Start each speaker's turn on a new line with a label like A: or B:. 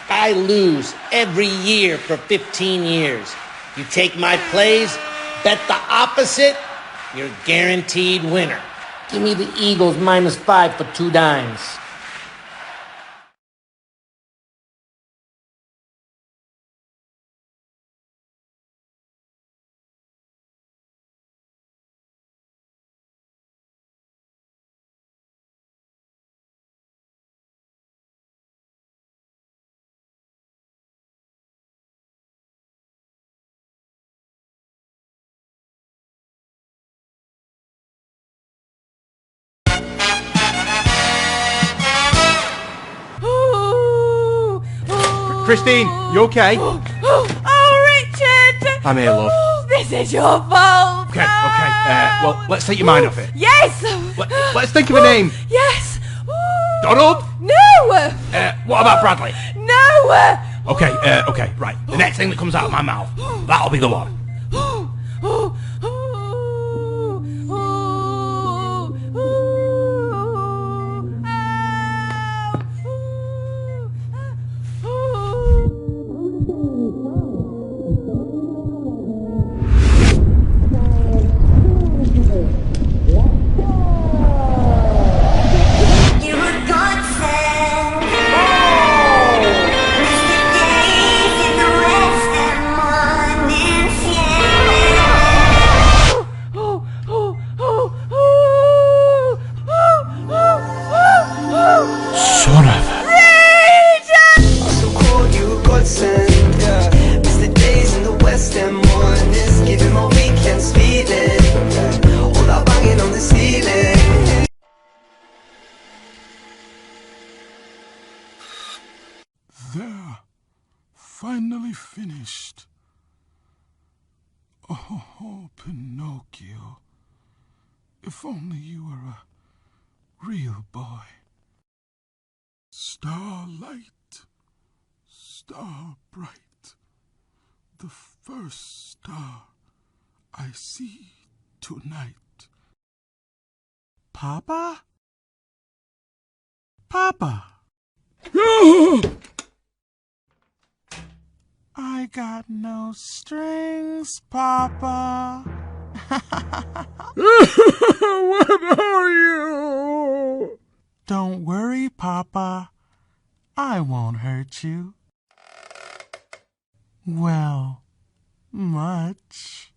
A: I lose every year for 15 years. You take my plays, bet the opposite, you're guaranteed winner. Give me the Eagles -5 for 2 dimes.
B: Christine, you okay?
C: Oh, Richard!
B: I'm here, love.
C: Oh, this is your fault.
B: Okay, okay. Well, let's take your mind off it.
C: Yes!
B: Let's think of a name.
C: Yes!
B: Donald?
C: No!
B: What about Bradley?
C: No!
B: Okay, right. The next thing that comes out of my mouth, that'll be the one.
D: There, finally finished. Oh, Pinocchio, if only you were a real boy. Starlight, star bright, the first star I see tonight. Papa? Papa! I got no strings, Papa. What are you? Don't worry, Papa. I won't hurt you. Well, much.